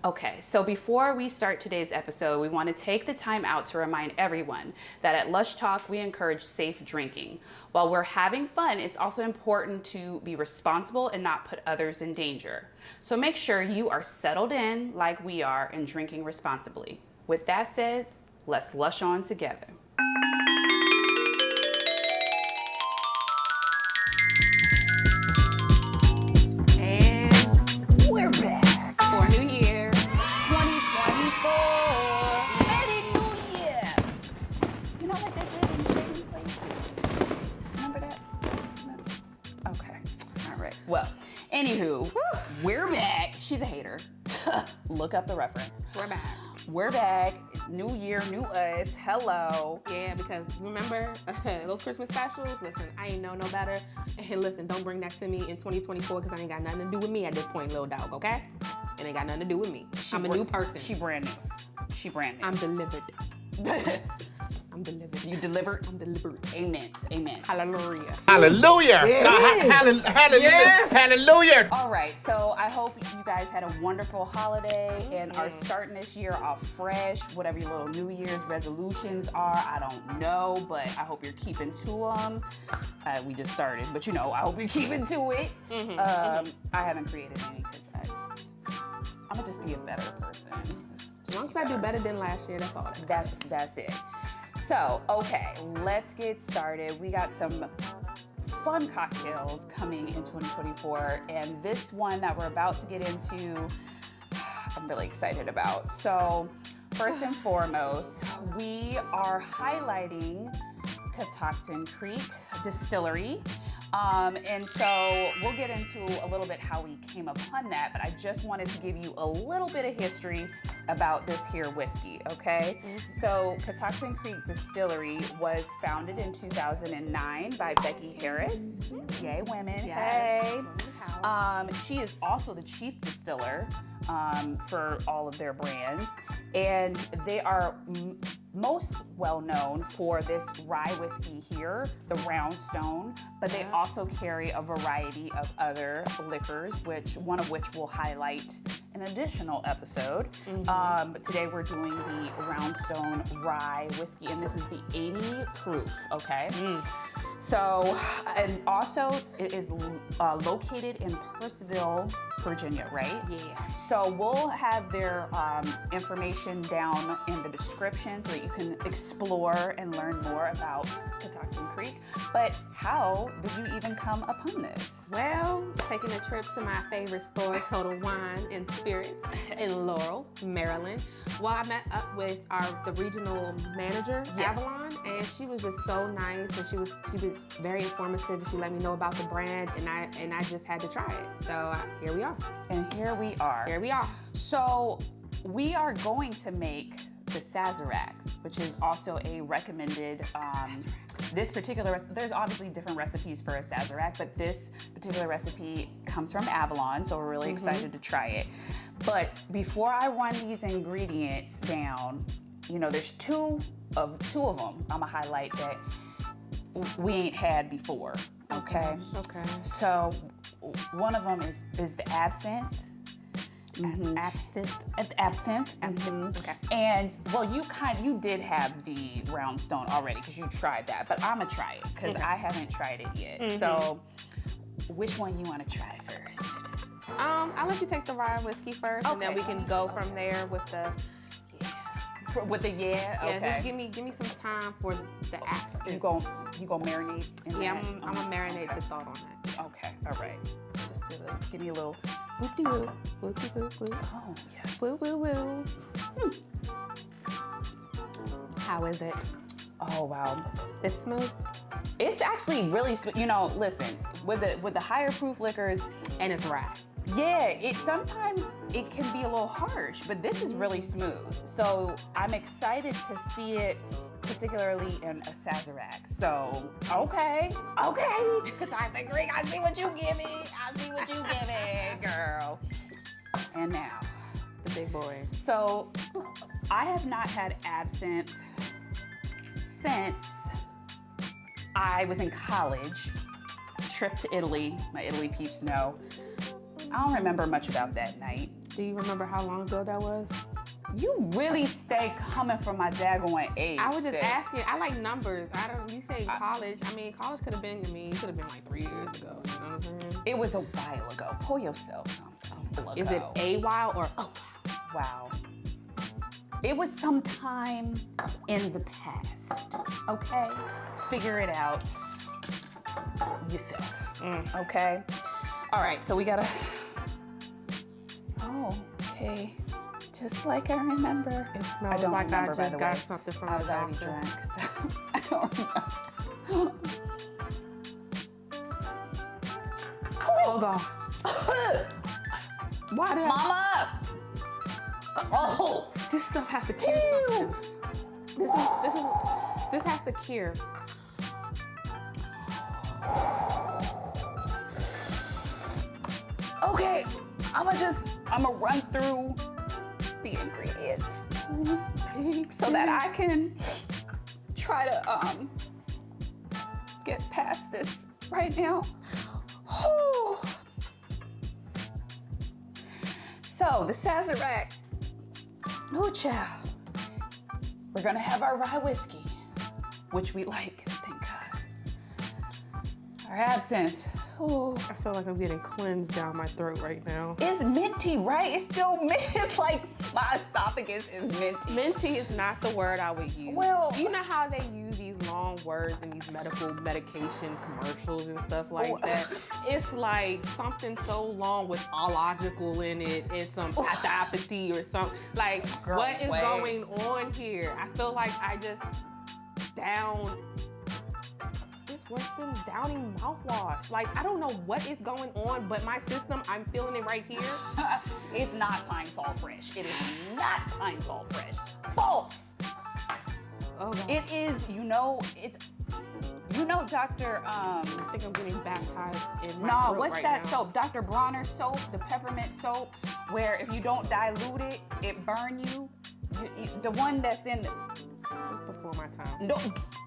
Okay, so before we start today's episode, we want to take the time out to remind everyone that at Lush Talk, we encourage safe drinking. While we're having fun, it's also important to be responsible and not put others in danger. So make sure you are settled in like we are and drinking responsibly. With that said, let's lush on together. Well, anywho, we're back. She's a hater. Look up the reference. We're back. We're back. It's new year, new us. Hello. Yeah, because remember those Christmas specials? Listen, I ain't know no better. And listen, don't bring that to me in 2024 because I ain't got nothing to do with me at this point, little dog, okay? It ain't got nothing to do with me. I'm a new person. She brand new. I'm delivered. I'm delivered. You delivered? I'm delivered. Amen. Amen. Hallelujah. Hallelujah. Yes. Hallelujah. Yes. Hallelujah. All right. So I hope you guys had a wonderful holiday and are starting this year off fresh. Whatever your little New Year's resolutions are, I don't know, but I hope you're keeping to them. We just started, but I hope you're keeping to it. I haven't created any because I'm gonna just be a better person. As long as I do better than last year, that's all. That's it. So, okay, let's get started. We got some fun cocktails coming in 2024, and this one that we're about to get into, I'm really excited about. So, first and foremost, we are highlighting Catoctin Creek Distillery. And so we'll get into a little bit how we came upon that, but I just wanted to give you a little bit of history about this here whiskey, okay? So Catoctin Creek Distillery was founded in 2009 by Becky Harris. Yay, women, hey. She is also the chief distiller for all of their brands, and they are most well known for this rye whiskey here, the Roundstone, but they also carry a variety of other liquors, one of which we'll highlight in an additional episode. But today we're doing the Roundstone Rye Whiskey, and this is the 80 proof, okay? So, and also it is located in Purcellville, Virginia, right? Yeah. So we'll have their information down in the description so that you can explore and learn more about Catoctin Creek. But how did you even come upon this? Well, taking a trip to my favorite store, Total Wine and Spirits in Laurel, Maryland. Well, I met up with the regional manager, Avalon, and she was just so nice, and she was very informative. She let me know about the brand, and I just had to try it. So here we are. And here we are. Here we are. So we are going to make the Sazerac, which is also a recommended, this particular, there's obviously different recipes for a Sazerac, but this particular recipe comes from Avalon, so we're really excited to try it. But before I run these ingredients down, there's two of them I'm gonna highlight that we ain't had before, okay? Okay. So one of them is the Absinthe. Absinthe. Okay. And well, you did have the Roundstone already because you tried that, but I'm gonna try it because I haven't tried it yet. So, which one you want to try first? I'll let you take the rye whiskey first, and then we can go from there with the. Okay. Yeah, just give me some time for the Absinthe. You go marinate in that? I'm gonna marinate the thought on that. Okay, all right. So just give me a little whoop-de-woo. Woo-de-woo-woo. Oh, yes. Woo-woo-woo. How is it? Oh, wow. It's smooth? It's actually really smooth. Listen, with the higher proof liquors, And it's rye. yeah, sometimes it can be a little harsh, but this is really smooth. So I'm excited to see it, particularly in a Sazerac. So, okay. Catoctin Creek, I see what you give me, girl. And now, The big boy. so I have not had Absinthe since I was in college. Trip to Italy, my Italy peeps know. I don't remember much about that night. Do you remember how long ago that was? You really stay coming from my daggone age. I was just sis. asking. I like numbers. You say college. I mean, college could have been, you could have been like 3 years ago. You know what I'm saying? It was a while ago. Pull yourself something. Is it a while or oh wow? It was sometime in the past. Okay? Figure it out yourself. Okay? All right, so we gotta. Oh, okay. Just like I remember. It smells don't like remember, I by just the got way. something from I was the already doctor. drunk, so I don't remember. Oh God. Why did Mama! Oh! this stuff has to cure something? This has to cure. Okay, I'ma run through the ingredients so that I can try to get past this right now. Whew. So the Sazerac, oh child, we're gonna have our rye whiskey, which we like, thank God. Our absinthe. Ooh. I feel like I'm getting cleansed down my throat right now. It's minty, right? It's still mint. It's like my esophagus is minty. Minty is not the word I would use. Well, you know how they use these long words in these medication commercials and stuff like that? It's like something so long with illogical in it and some pathopathy or something. Like, girl, what is wait. going on here? I feel like I just down. It's worse than downing mouthwash. Like, I don't know what is going on, but my system, I'm feeling it right here. It's not Pine Sol Fresh. It is not Pine Sol Fresh. False. Oh, God. It is, Dr. I think I'm getting baptized in my No, throat what's right that now. soap? Dr. Bronner soap, the peppermint soap, where if you don't dilute it, it burn you. The one that's in, It's before my time. no,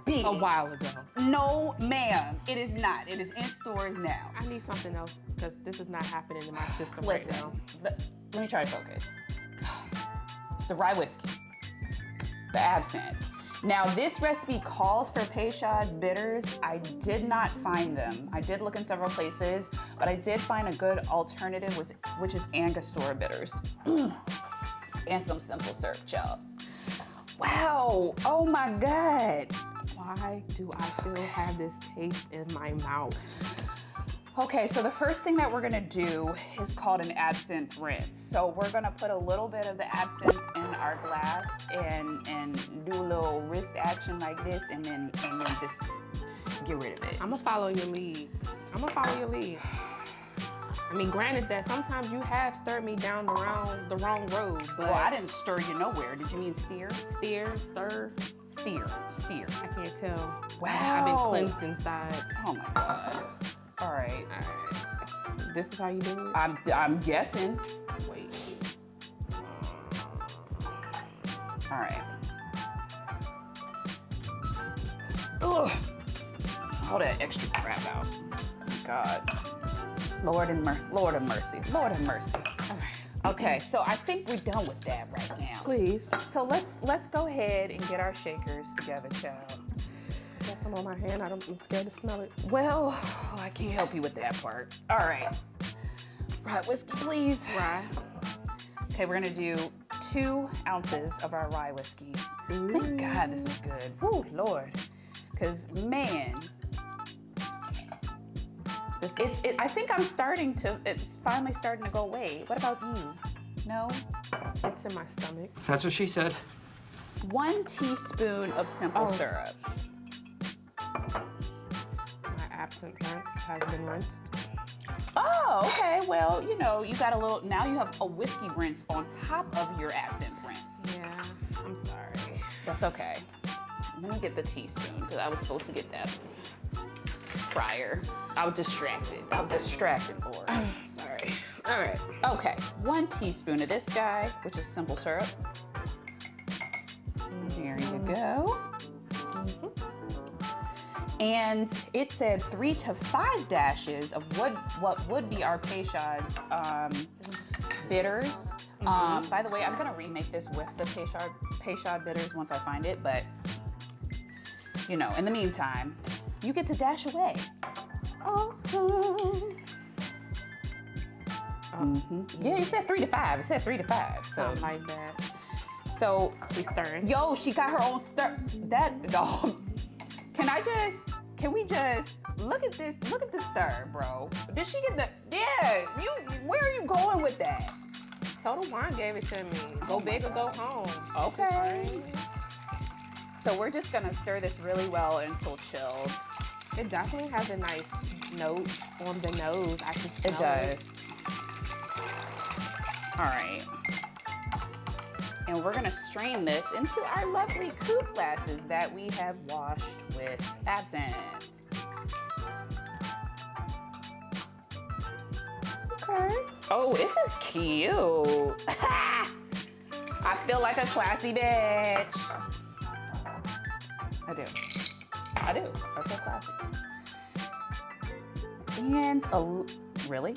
B. A while ago. No, ma'am, it is not. It is in stores now. I need something else because this is not happening in my system Listen, right now. let me try to focus. It's the rye whiskey, the absinthe. Now, this recipe calls for Peychaud's bitters. I did not find them. I did look in several places, but I did find a good alternative, which is Angostura bitters. And some simple syrup gel. Wow, oh my God. Why do I still have this taste in my mouth? Okay, so the first thing that we're gonna do is called an absinthe rinse. So we're gonna put a little bit of the absinthe in our glass and do a little wrist action like this and then just get rid of it. I'm gonna follow your lead. I mean, granted that sometimes you have stirred me down the wrong road, but Well, I didn't stir you nowhere. Did you mean steer? stir, Steer. I can't tell. Wow. I've been cleansed inside. Oh my God. All right. All right. This is how you do it? I'm guessing. Wait. All right. Ugh. All that extra crap out. God. Lord have mercy. Lord have mercy. All right. Okay, so I think we're done with that right now. Please. So let's go ahead and get our shakers together, child. Got some on my hand. I'm scared to smell it. Well, I can't help you with that part. All right. Rye whiskey, please. Rye. Okay, we're gonna do 2 ounces of our rye whiskey. Ooh. Thank God this is good. Woo, Lord. Because, man, I think it's finally starting to go away. What about you? No? It's in my stomach. That's what she said. 1 teaspoon of simple syrup. My absinthe rinse has been rinsed. Oh, okay. Well, you got a little, now you have a whiskey rinse on top of your absinthe rinse. Yeah, I'm sorry. That's okay. Let me get the teaspoon because I was supposed to get that prior. I was distracted, Lord. Sorry. All right. Okay, 1 teaspoon of this guy, which is simple syrup. There you go. And it said 3 to 5 dashes of what would be our Peychaud's bitters. By the way, I'm gonna remake this with the Peychaud bitters once I find it, but you know, in the meantime, you get to dash away. Awesome. Yeah, it said 3 to 5. It said 3 to 5. So Something like that. So We stirring. yo, she got her own stir. That dog. Can we just look at this? Look at the stir, bro. Did she get the? Yeah. Where are you going with that? Total Wine gave it to me. Go big or go home. Okay. So we're just gonna stir this really well until chilled. It definitely has a nice note on the nose. I can smell It does. All right. And we're gonna strain this into our lovely coupe glasses that we have washed with absinthe. Okay. Oh, this is cute. I feel like a classy bitch. I do. I feel classy. And really?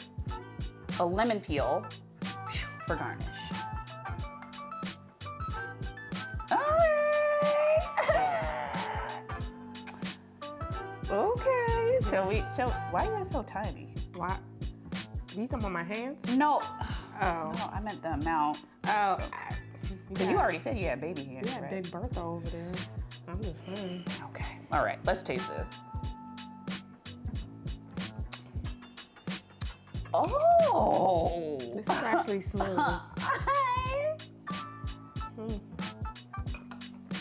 A lemon peel for garnish. Okay. So why are you so tiny? Why? These are on my hands? No. Oh. No, I meant the amount. Oh. Because you already said you had baby hands, Yeah, right? Big Bertha over there. I'm just saying. Okay. All right. Let's taste this. Oh. This is actually smooth.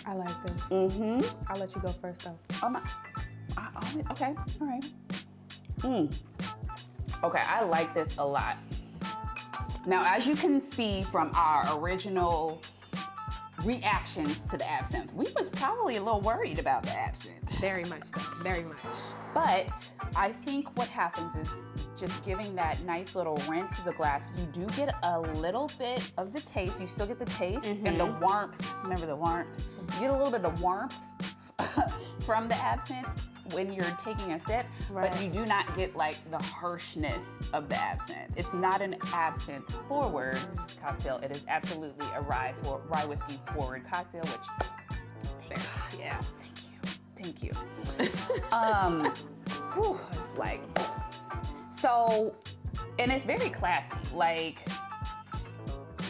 I like this. I'll let you go first though. Okay. All right. Okay. I like this a lot. Now, as you can see from our original reactions to the absinthe, we was probably a little worried about the absinthe. Very much so. Very much. But I think what happens is just giving that nice little rinse of the glass, you do get a little bit of the taste. You still get the taste and the warmth. Remember the warmth? You get a little bit of the warmth from the absinthe when you're taking a sip, but you do not get like the harshness of the absinthe. It's not an absinthe forward cocktail. It is absolutely a rye whiskey forward cocktail, which, Yeah. thank you. It's like, so, and it's very classy. Like,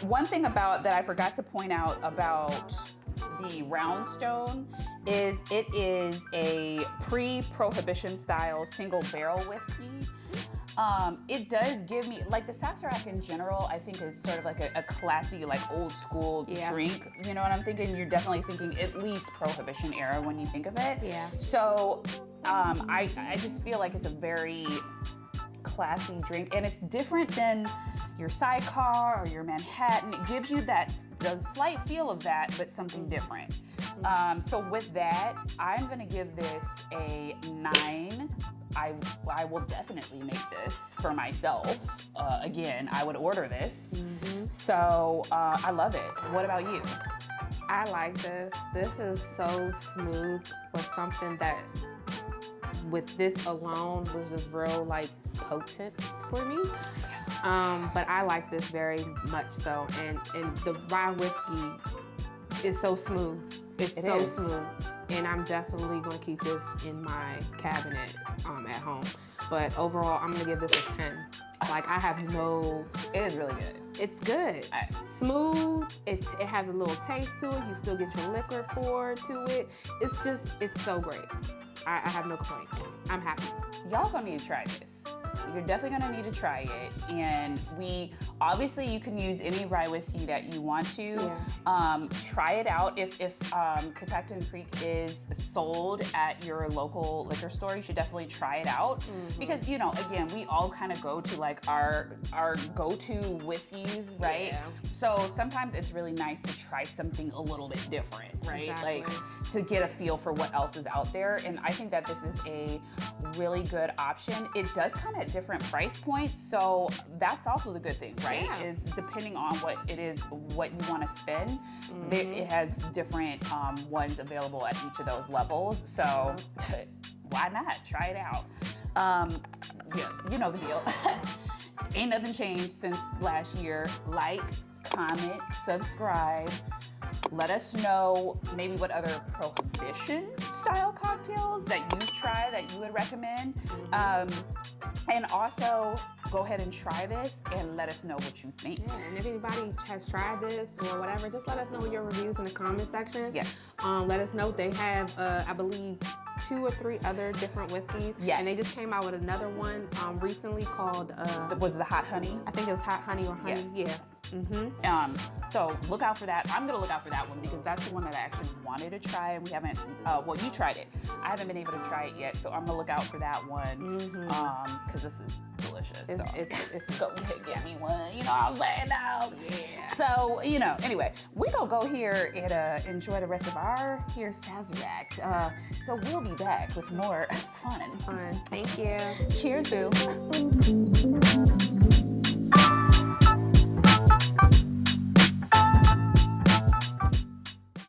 one thing that I forgot to point out about the Roundstone is it is a pre-prohibition style single barrel whiskey. It does give me, like the Sazerac in general, I think is sort of like a classy, like old school drink. You know what I'm thinking? You're definitely thinking at least Prohibition era when you think of it. Yeah. So I just feel like it's a very classy drink, and it's different than your sidecar or your Manhattan. It gives you the slight feel of that, but something different. So with that, I'm gonna give this a 9. I will definitely make this for myself. Again, I would order this. So I love it. What about you? I like this. This is so smooth for something that with this alone was just real like potent for me. Yes. But I like this very much so. And the rye whiskey is so smooth. It's so smooth. And I'm definitely gonna keep this in my cabinet at home. But overall, I'm gonna give this a 10. Like I have no. It is really good. It's good. Smooth. It has a little taste to it. You still get your liquor poured to it. It's so great. I have no complaints. I'm happy. Y'all gonna need to try this. You're definitely gonna need to try it. And obviously you can use any rye whiskey that you want to. Yeah. Try it out. If Catoctin Creek is sold at your local liquor store, you should definitely try it out. Because, you know, again, we all kind of go to like our go-to whiskeys, right? Yeah. So sometimes it's really nice to try something a little bit different, right? Exactly. Like to get a feel for what else is out there. And I think that this is a really good option. It does come at different price points, so that's also the good thing, right? Yeah. Is depending on what it is, what you want to spend, it has different ones available at each of those levels. So why not try it out? Yeah, you know the deal. ain't nothing changed since last year. Like, comment, subscribe. Let us know maybe what other prohibition style cocktails that you've tried that you would recommend. And also go ahead and try this and let us know what you think. Yeah, and if anybody has tried this or whatever, just let us know your reviews in the comment section. Yes. Let us know. They have, I believe, 2 or 3 other different whiskeys. Yes. And they just came out with another one recently called... was it the hot honey? I think it was hot honey or honey. Yes. Yeah. So look out for that. I'm gonna look out for that one because that's the one that I actually wanted to try and we haven't, well, you tried it. I haven't been able to try it yet, so I'm gonna look out for that one because this is delicious. It's Go ahead and get me one, you know what I'm saying? No. Yeah. So, you know, anyway, we gonna go here and enjoy the rest of our Sazerac. So we'll be back with more fun. Thank you. Cheers, boo.